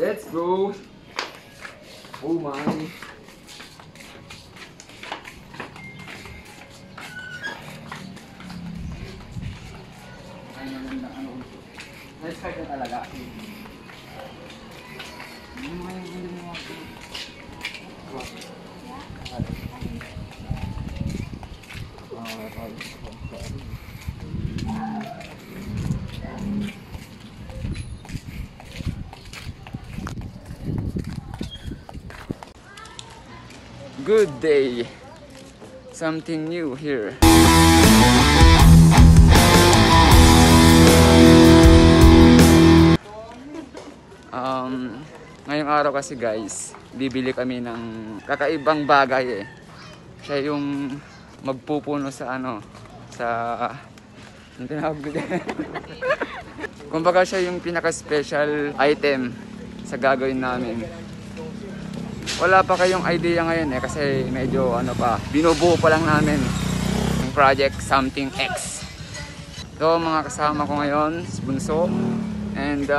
Let's go! Oh my! Let's start na talaga. Good day. Something new here. Ngayong araw kasi guys, bibili kami ng kakaibang bagay eh. Siya yung magpupuno sa sa yung tinawag ko dyan. Kumbaga siya yung pinaka-special item sa gagawin namin. Wala pa kayong idea ngayon eh kasi medyo binubuo pa lang namin yung project Something X. So mga kasama ko ngayon, si Bunso and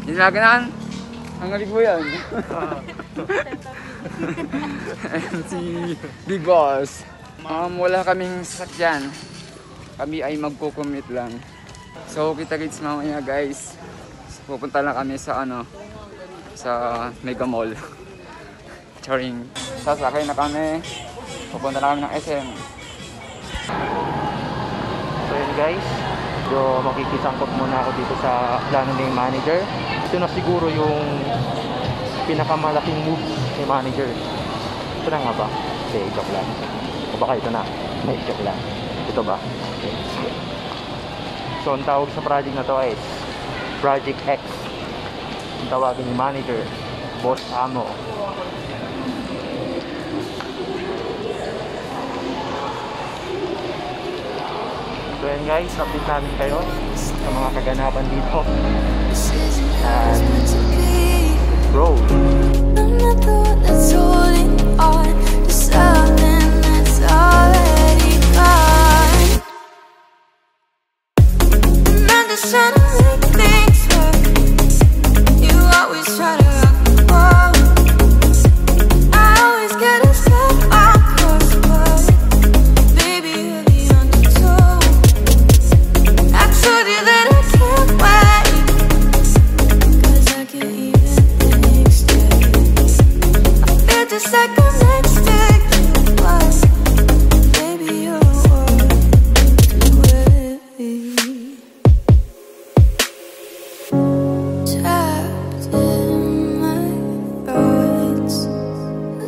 Nilaganan ang po yan. And si Big Boss. Wala kaming sasakyan. Kami ay magko-commute lang. So kita-kits mamaya guys. Pupunta lang kami sa sa Mega Mall. Charing. Sasakay na kami. Pupunta na kami ng SM. So yun guys, makikisangkot muna ako dito sa plano ng manager. Ito na siguro yung pinakamalaking move ni manager. Ito na nga ba? Okay, joke lang. O baka ito na? May joke lang. Ito ba? Okay. So ang tawag sa project na to ay Project X. Ang tawagin ni manager, Boss Amo. So yan guys, update namin kayo sa mga kaganapan dito. And bro, I'm not the one that's holding on to something that's already gone. And I'm just trying to make things work. You always try to rock the boat. I always get a step on course, but baby, you're the undertow. I told you that I can't wait, 'cause I can't even think straight. I feel just like I'm next to you, but baby, you're too heavy. Trapped in my thoughts,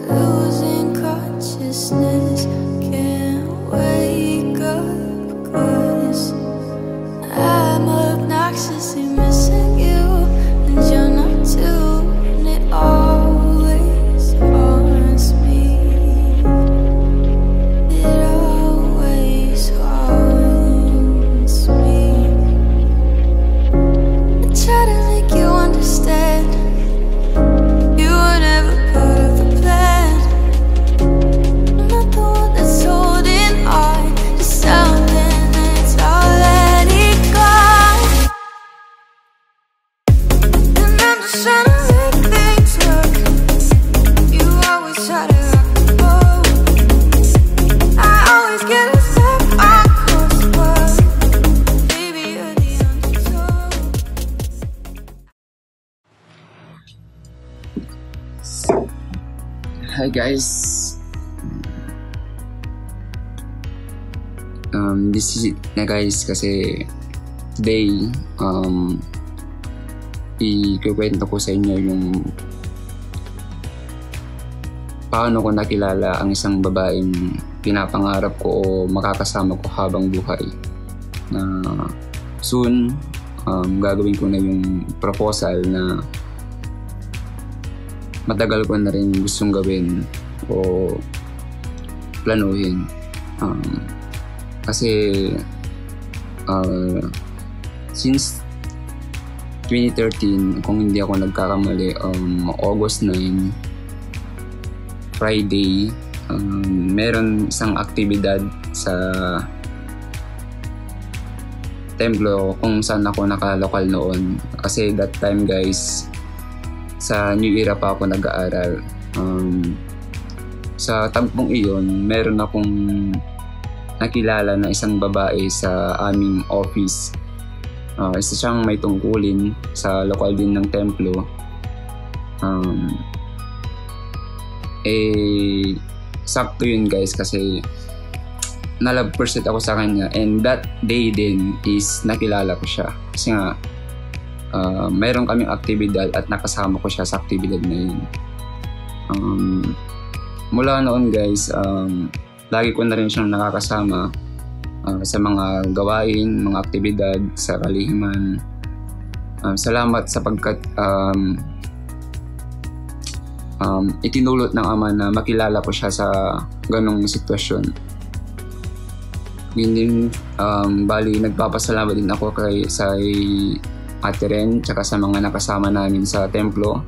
losing consciousness, can't wake up 'cause I'm obnoxiously missing you, and you're not too, and it always haunts me. It always haunts me. I try to make you understand, you were never part of the plan. I'm not the one that's holding on to something that's already gone. And I'm just trying to make things work. You always try to rock the boat. I always get a step on course, but baby, you're the undertow. Hi guys. This is it na guys kasi today ikukwento ko sa inyo yung paano ko nakilala ang isang babaeng pinapangarap ko o makakasama ko habang buhay, na soon gagawin ko na yung proposal na matagal ko na rin gustong gawin o planuhin. Kasi since 2013, kung hindi ako nagkakamali, August 9, Friday, meron isang aktibidad sa templo kung saan ako nakalokal noon. Kasi that time guys, sa New Era pa ako nag-aaral. Sa tampong iyon, meron akong nakilala na isang babae sa aming office. Isa siyang may tungkulin sa lokal din ng templo. Sakto yun guys kasi na-love pursuit ako sa kanya, and that day din is nakilala ko siya kasi nga mayroon kaming aktibidad at nakasama ko siya sa aktibidad na yun. Mula noon guys, lagi ko na rin siyang nakakasama sa mga gawain, mga aktibidad, sa kalihiman. Salamat sapagkat itinulot ng Ama na makilala ko siya sa ganong sitwasyon. Yun din, bali nagpapasalamat din ako sa Ate Ren tsaka sa mga nakasama namin sa templo,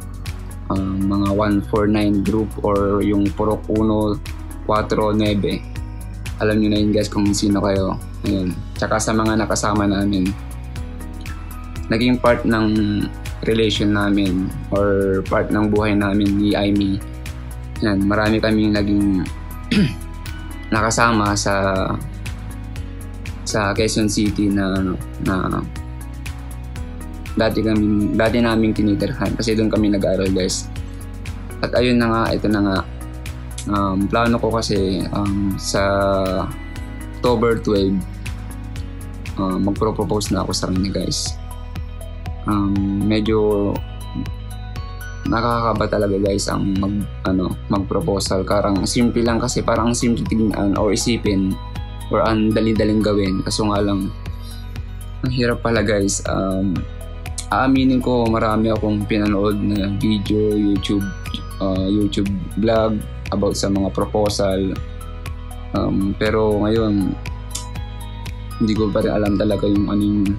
mga 149 group or yung Purok 1, 4, 9. Alam nyo na yun guys kung sino kayo. Ayun. Tsaka sa mga nakasama namin, naging part ng relation namin or part ng buhay namin ni Aimee. Yan, marami kaming naging nakasama sa Quezon City na dati naming tinitirhan kasi doon kami nag-aaral guys. At ayun na nga, ito na nga. Plano ko kasi sa October 12 magpro-propose na ako sa kanya guys. Medyo nakakaba talaga guys ang mag-proposal. Parang simple lang kasi, parang simple tignan or isipin or ang dali-daling gawin. Kaso nga lang, ang hirap pala guys. Aaminin ko, marami akong pinanood na video, YouTube vlog about sa mga proposal. Pero ngayon, hindi ko pa rin alam talaga yung anong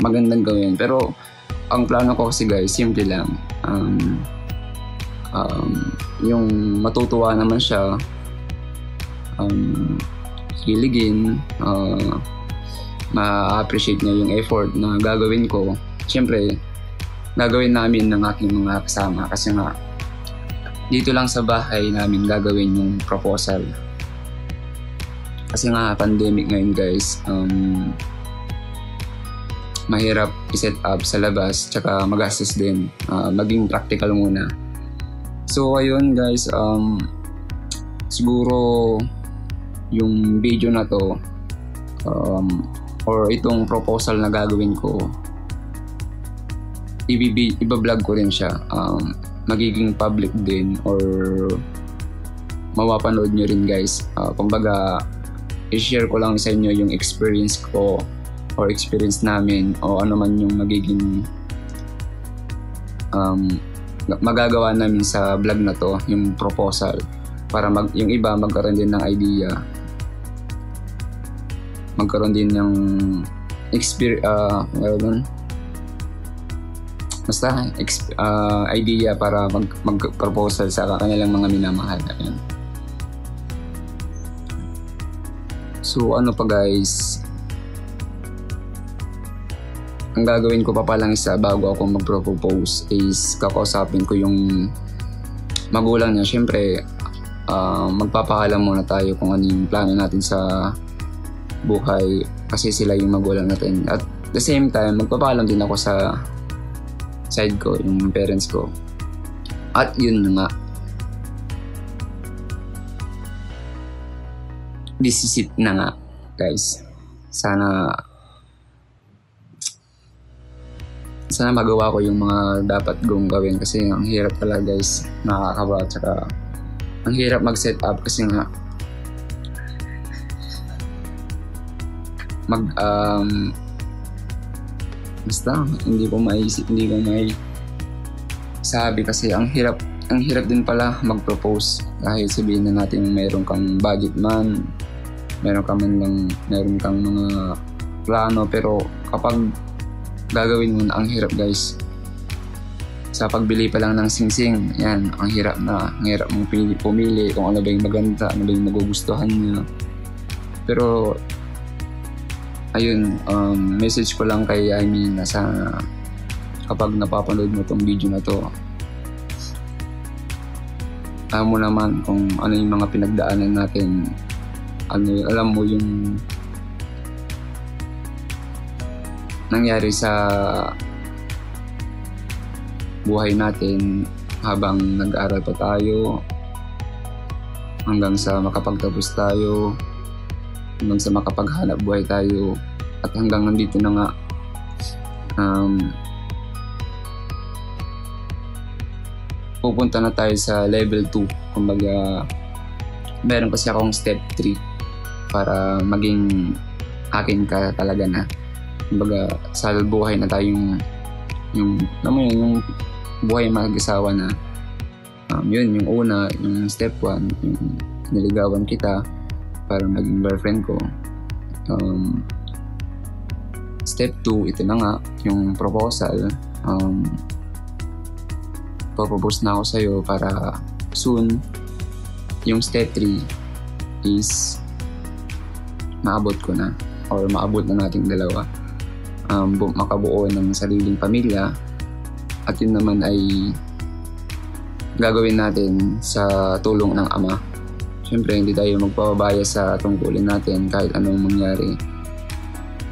magandang gawin. Pero ang plano ko kasi guys, simple lang. Yung matutuwa naman siya, hiligin, ma-appreciate niya yung effort na gagawin ko. Siyempre, gagawin namin ng aking mga kasama kasi nga dito lang sa bahay namin gagawin yung proposal. Kasi nga pandemic ngayon guys, mahirap i-set up sa labas, tsaka magastos din. Maging practical muna. So ayun guys, siguro yung video na to or itong proposal na gagawin ko, iba-vlog ko rin siya. Magiging public din or mapapanood nyo rin guys. Kumbaga, i-share ko lang sa inyo yung experience ko or experience namin o ano man yung magiging magagawa namin sa vlog na to, yung proposal, para yung iba magkaroon din ng idea, magkaroon din ng idea para mag-proposal sa kanilang mga minamahal. Ayan. So ano pa guys, ang gagawin ko pa lang isa bago ako mag-propose is kakausapin ko yung magulang niya. Siyempre, magpapaalam muna tayo kung ano yung plano natin sa buhay kasi sila yung magulang natin. At the same time, magpapaalam din ako sa side ko, yung parents ko. At yun na nga, this is it na nga guys. Sana magawa ko yung mga dapat kong gawin kasi ang hirap talaga guys, nakakaba, tsaka ang hirap mag-set up kasi nga basta hindi ko may sabi kasi ang hirap din pala mag-propose. Dahil sabihin na natin meron kang budget man, meron kang mga plano, pero kapag gagawin mo na, ang hirap guys. Sa pagbili pa lang ng singsing, yan, ang hirap mong pumili kung ano ba yung maganda, ano ba yung magugustuhan niya. Pero ayun, message ko lang kay Aimee na sana kapag napapanood mo tong video na to, alam mo naman kung ano yung mga pinagdaanan natin. Alam mo yung nangyari sa buhay natin habang nag-aaral pa tayo, hanggang sa makapagtapos tayo, hanggang sa makapaghanap buhay tayo, at hanggang nandito na nga. Pupunta na tayo sa level 2. Kumbaga, meron kasi akong step 3 para maging akin ka talaga na. Kumbaga, sa buhay na tayong yung buhay mag-asawa na. Yun, yung una, yung step 1, yung niligawan kita para maging girlfriend ko. Step 2, ito na nga, yung proposal. Propose na ako sa'yo para soon. Yung step 3 is maabot ko na, or maabot na nating dalawa. Makabuo ng sariling pamilya, at yun naman ay gagawin natin sa tulong ng Ama. Siyempre, hindi tayo magpapabaya sa tungkulin natin kahit anong mangyari.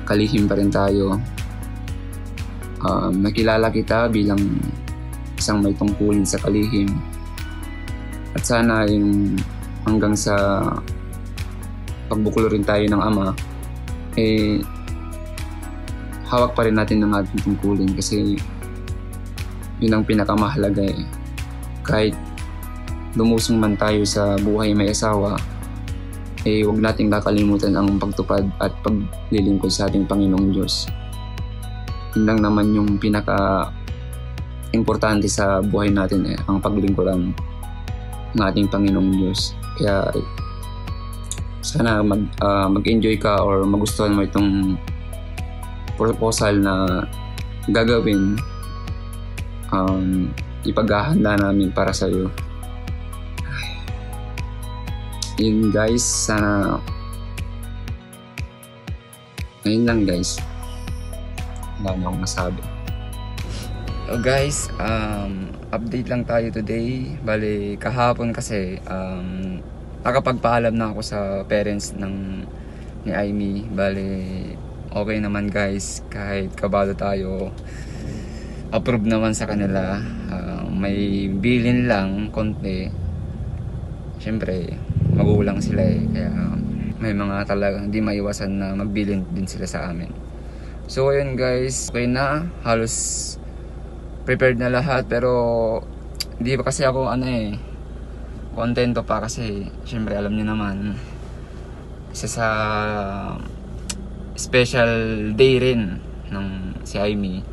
Kalihim pa rin tayo. Nakilala kita bilang isang may tungkulin sa kalihim. At sana yung hanggang sa pagbuklo rin tayo ng Ama, hawak pa rin natin ng ating tungkulin, kasi yun ang pinakamahalaga eh. Kahit lumusong man tayo sa buhay may asawa, huwag nating kakalimutan ang pagtupad at paglilingkod sa ating Panginoong Diyos. Yun lang naman yung pinaka-importante sa buhay natin ang paglingkuran ng ating Panginoong Diyos. Kaya sana mag-enjoy ka or magustuhan mo itong proposal na gagawin. Ipaghahanda namin para sa iyo. Yun guys, sana ayun lang guys, wala na akong masabi. So guys, update lang tayo today. Bali kahapon kasi nakapagpaalam na ako sa parents ni Aimee. Bali okay naman guys, kahit kabado tayo, approve naman sa kanila. May bilin lang konti, syempre magulang sila kaya may mga talagang hindi maiwasan na magbilin din sila sa amin. So ayun guys, okay na, halos prepared na lahat, pero hindi pa kasi ako kontento pa, kasi syempre alam niyo naman, isa sa special day rin ng si Aimee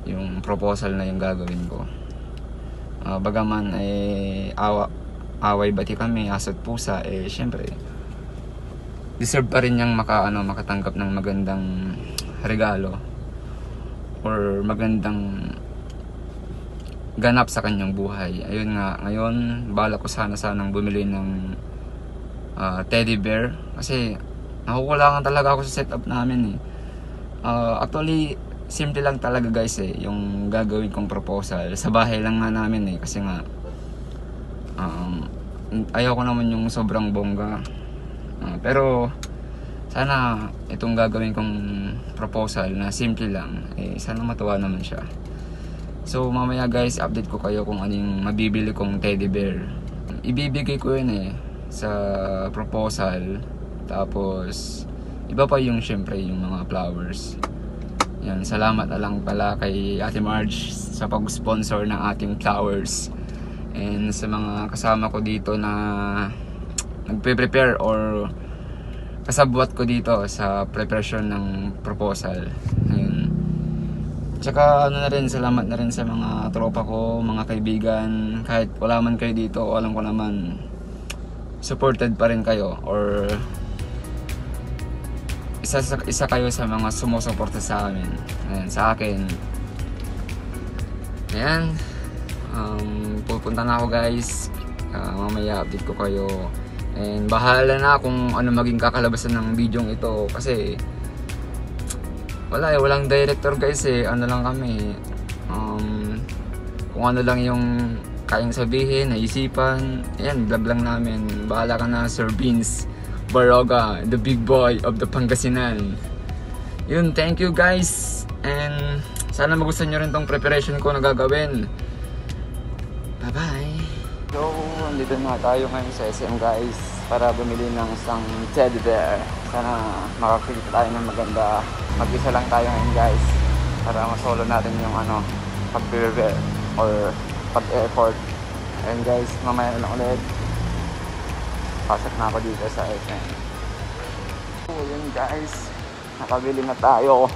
yung proposal na yung gagawin ko. Bagaman away bati kami, aso't pusa, syempre deserve pa rin niyang makatanggap ng magandang regalo or magandang ganap sa kanyang buhay. Ayun nga, ngayon balak ko sanang bumili ng teddy bear, kasi nakukulangan talaga ako sa setup namin Actually, simple lang talaga guys yung gagawin kong proposal. Sa bahay lang nga namin kasi nga ayaw ko naman yung sobrang bongga. Pero sana itong gagawin kong proposal na simple lang, sana matuwa naman siya. So mamaya guys, update ko kayo kung ano yung mabibili kong teddy bear. Ibibigay ko yun sa proposal. Tapos iba pa yung syempre yung mga flowers. Yan, salamat na lang pala kay Ate Marge sa pag-sponsor ng ating flowers. And sa mga kasama ko dito na nagpe-prepare or kasabwat ko dito sa preparation ng proposal. Ayun. Tsaka salamat na rin sa mga tropa ko, mga kaibigan. Kahit wala man kayo dito, alam ko naman supported pa rin kayo, or isa kayo sa mga sumusuporta sa amin. Ayan, sa akin. Ayan. Pupunta na ako guys. Mamaya update ko kayo. And bahala na kung ano maging kakalabasan ng video ito. Kasi walang director guys ano lang kami. Kung ano lang yung kayang sabihin, naisipan, ayan, vlog lang namin. Bahala ka na, Sir Vince Baroga, the big boy of the Pangasinan. Yun, thank you guys. And sana magustuhan nyo rin tong preparation ko na gagawin. Bye-bye. So, andito na tayo ngayon sa SM guys para bumili ng isang teddy bear. Sana makakita tayo ng maganda. Mag-isa lang tayo ngayon guys para masolo natin yung pag-prepare or pag-effort. And guys, mamaya na lang ulit. Pasok na ako dito sa SM. So, yun guys, nakabili na tayo.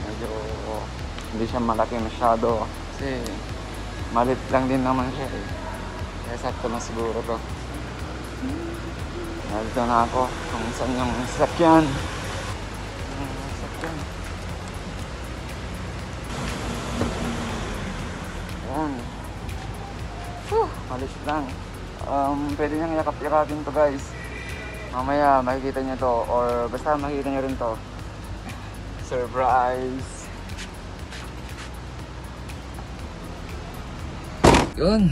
Medyo hindi siya malaki masyado kasi malit lang din naman siya eh. Kaya sakto na siguro to. Nandito na ako kung saan yung sakyan. Ayan. Malis lang. Pwede niyang yakap-yakapin to guys. Mamaya makikita niyo to or basta makikita niyo rin to. Surprise! Yun.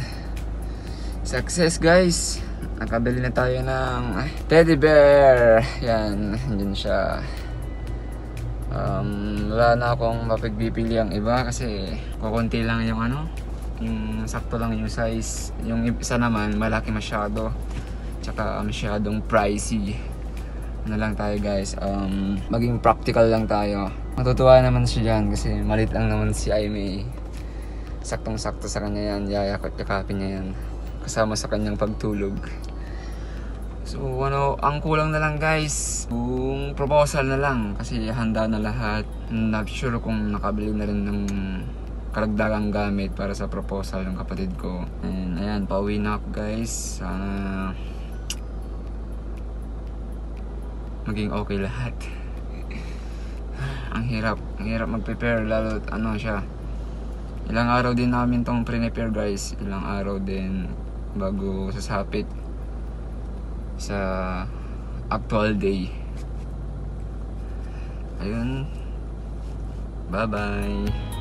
Success guys. Nakabili na tayo ng teddy bear. Yan. Yun siya. Wala na akong mapagpipili ang iba kasi kukunti lang yung yung sakto lang yung size. Yung isa naman malaki masyado. Tsaka masyadong pricey. Ano lang tayo guys. Maging practical lang tayo. Matutuwa naman siya dyan kasi malit lang naman si Aimee. Saktong-sakto sa kanya yan, yakap-yakapin niya yan kasama sa kanyang pagtulog. So ang kulang na lang guys, yung proposal na lang kasi handa na lahat. Not sure kung nakabili na rin ng karagdagang gamit para sa proposal ng kapatid ko. And ayan, pauwi na ako guys. Sana maging okay lahat. Ang hirap mag-prepare lalo siya. Ilang araw din namin tong prepare guys. Ilang araw din bago sasapit sa actual day. Ayun. Bye-bye.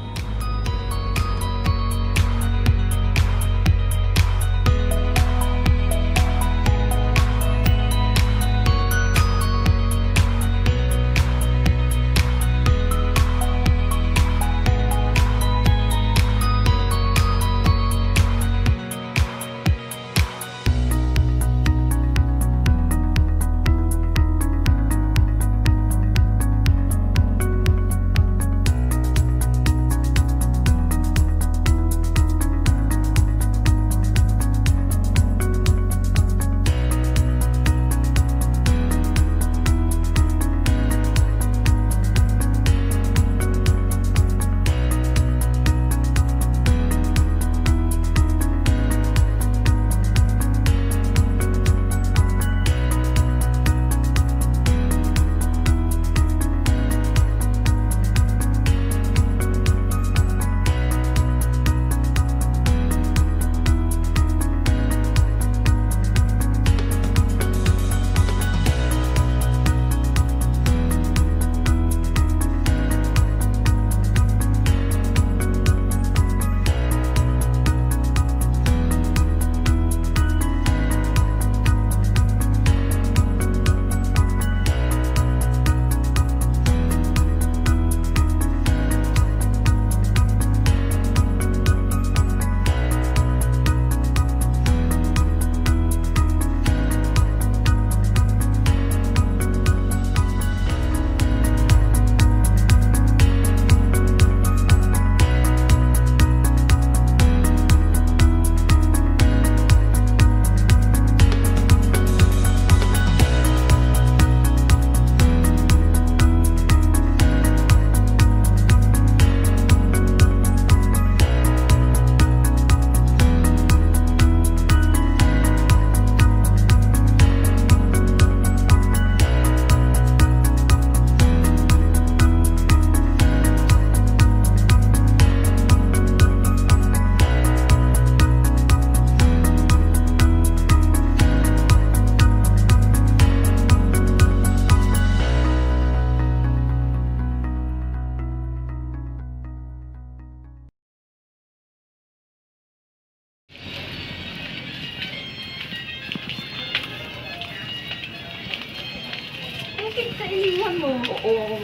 iwan mo. Oo.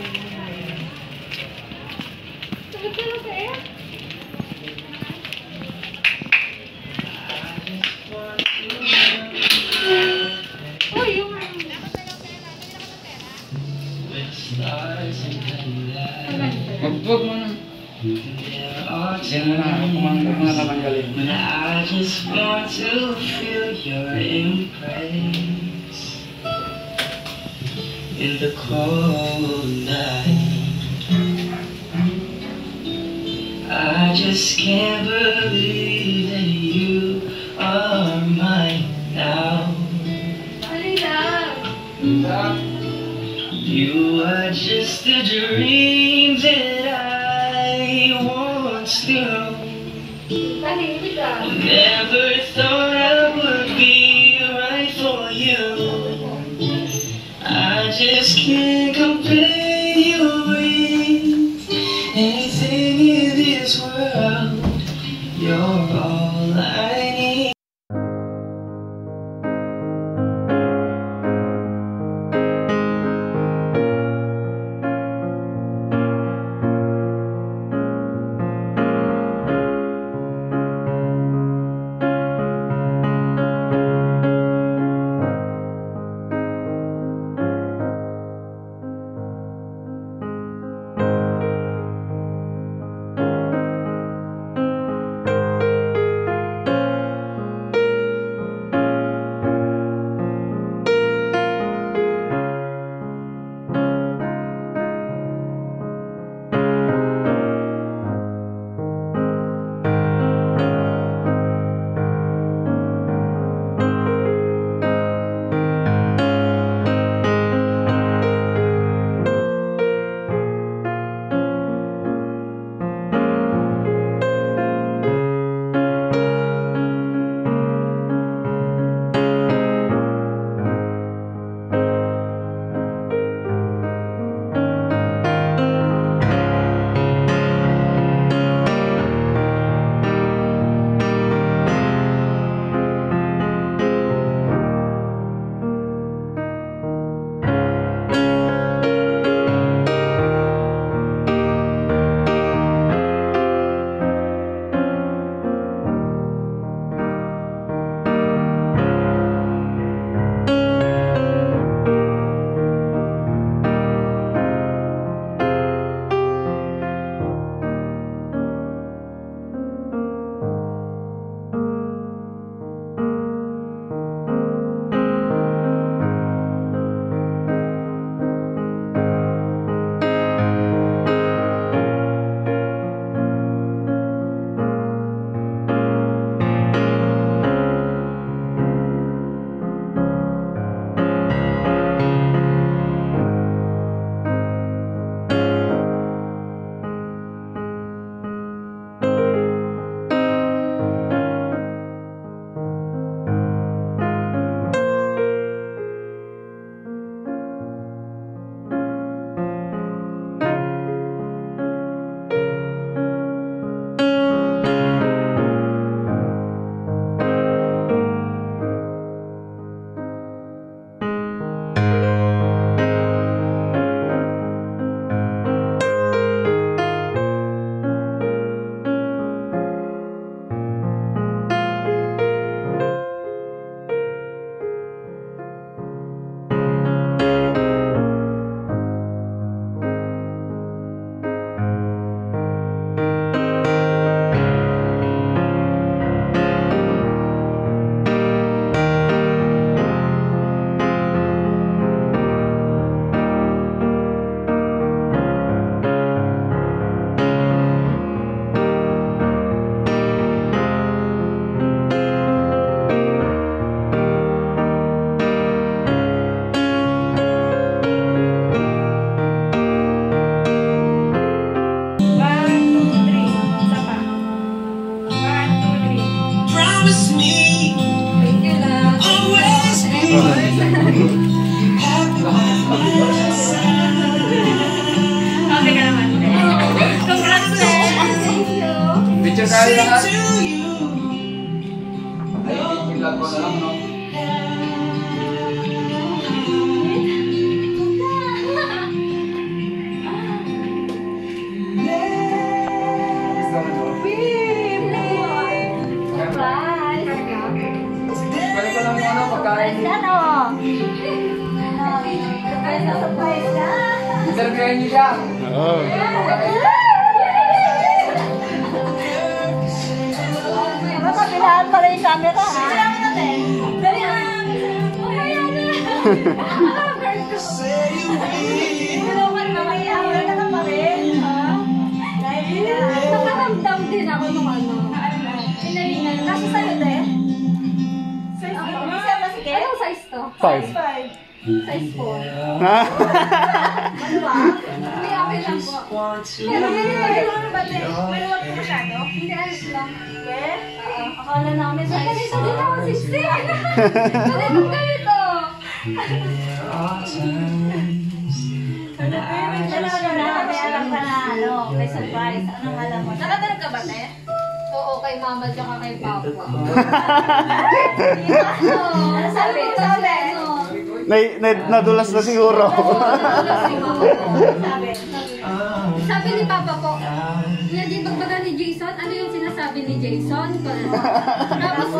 Wag mo na. Yan mo na. Huwag mo na tatanggalin. I just want to feel your embrace in the cold night. I just can't believe that you are mine now. You are just a dream that I once knew. Never thought I would be right for you. I just can't compare you with anything in this world. You're all I need. tayo lahat. Ay, i-vlog ko na lang, no? Kaya niyo siya. Oo. Kapilaan pala yung camera, ha? Dali na! Nakaramdam din ako nung ano. Pinalingan. Kasi sa'yo, te? Size 4. Anong size to? 5. Size 4. Ha? Ano ba? Hindi, okay lang po. Pero ano ba, te? Maluwag po masyado? Hindi, ayos lang. Yes? Akala namin size 4. Ganito din ako, 16. Ganito, ganito. May alam ka na, ano, may surprise. Anong alam mo? Nakatanong ka ba, te? Oo, kay mama tsaka kay papa. Ano sabi? Nadulas na siguro. Sabi ni papa ko, hindi pagbaga ni Jason, ano yung sinasabi ni Jason? Tapos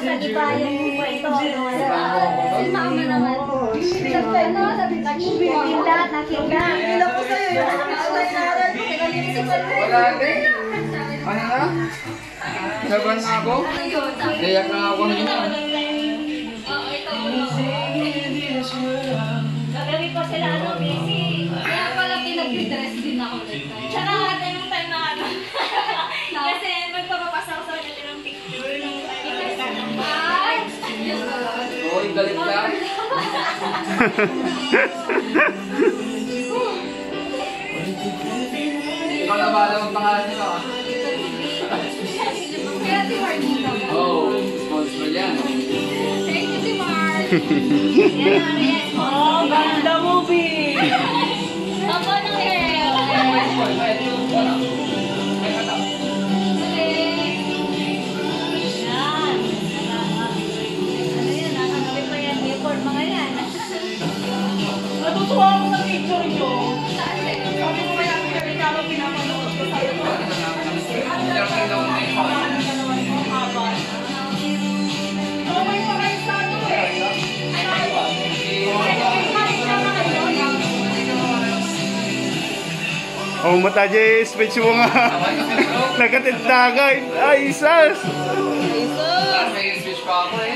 nag-iba yung kwento. Si mama naman. Ano, sabi nakikita. Ilang ko sa'yo yung naral ko. Pinalinisip ko. Wala din. Ano na? Saban na ako? Dayak na ako nito. Gagawin ko sila, ano, busy. Kaya pala pinag-dress din ako nito. Tsaka ate yung time na ano. Kasi magpapapasa ko sa kanila ng picture nung Ay! Diyos ko. Uy, galit ka. Ikaw na bahala magpangalan nito ah. Kaya si Marnita. Oh, sponsor yan. Thank you si Mark. Oh, ganda movie! Ako ng hair. Yan. Ano yun? Nakakawin pa yan. Newport mga yan. Natutuwa ako sa picture nyo. Saan eh? Sabi ko kaya pinakita pinapanood ko sa'yo. Kamay pa kayo sa ano eh. Oh, mata Jay, speech mo nga. Nakatintagan. Ay, sas. May speech pa ako eh.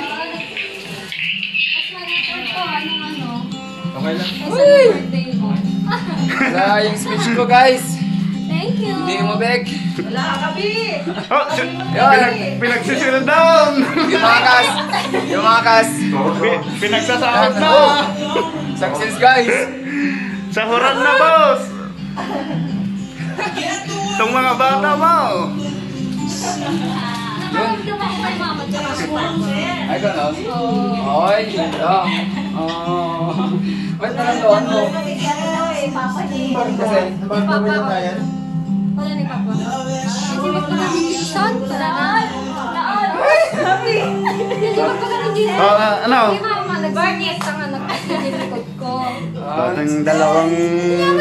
Mas ma-report ko. Anong ano? Okay lang. Ay, sa birthday mo. Wala yung speech ko guys. Thank you. Hindi mo beg. Wala ka, Kabi! Oh, pinagsusunod down. Yung mga kas. Pinagsasahod na. Success guys. Sahuran na, boss. Itong mga bata mo. Nakaramdam ako kay mama tsaka si papa. Ay, gano'n? Ay, ganda. Ba't nalang mo? Papa ni... Kasi, Papa ko. Wala ni Papa. Nilibag pa kami ni Jason. Wala na. Nilibag pa kami ni Jason. Ano? Si Mama, nag-barnies ang anak ko sa likod ko. Ang dalawang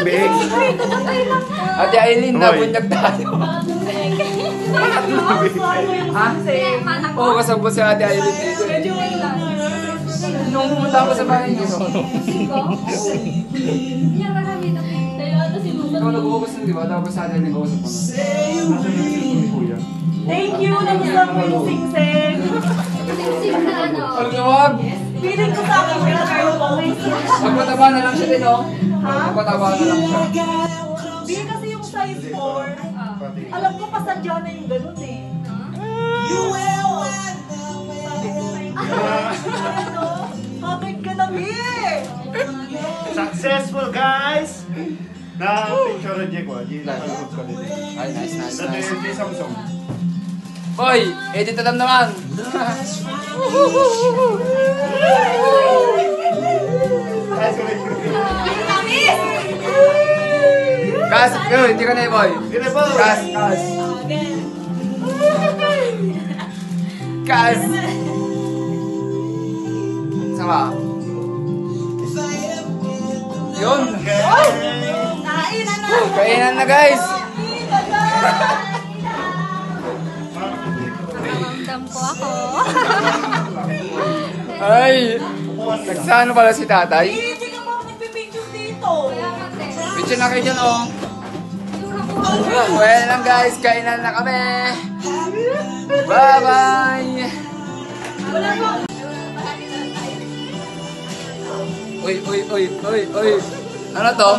biig. Secreto na kayo lang. Ate Aileen, nabunyag tayo. Ha? Kaya mana ko. Oo, kasabot si Ate Aileen dito. Nung pumunta ako sa bahay niyo. Niya ka kami na. Ikaw nag-uubos na, di ba? Tapos sa Ate Aileen, nag-uusap ko. Thank you! Nagustuhan mo yung sing-sing! Sing-sing na ano. Ang tawag! Feeling ko sa akin yung kayo po. Magpataba na lang siya din, oh. Magpataba na lang siya. Hindi kasi yung size 4. Alam ko pasadya na yung ganun eh. You will! Sabi ko sa'yo. Ano? Hagad ka na, eh! Successful, guys. Na picture reject ko. Ay, nice, nice, Dati nice. yung di Samsung. Hoy, edit na naman. Kas, yun, hindi ka na boy. Kas, kas. Kas. Sama. Yun. Kainan na guys. Nakaramdam po ako. Ay, nagsano pala si tatay? Hindi ka pa magpipicture dito. Kaya nga, te. Picture na kayo dyan, oh. Well lang guys, kainan na kami. Bye-bye. Uy. Ano to?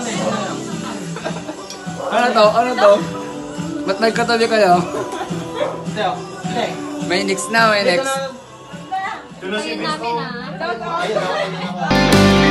Ano to? Ba't nagkatabi kayo? May next na, may next. Ayun namin ah.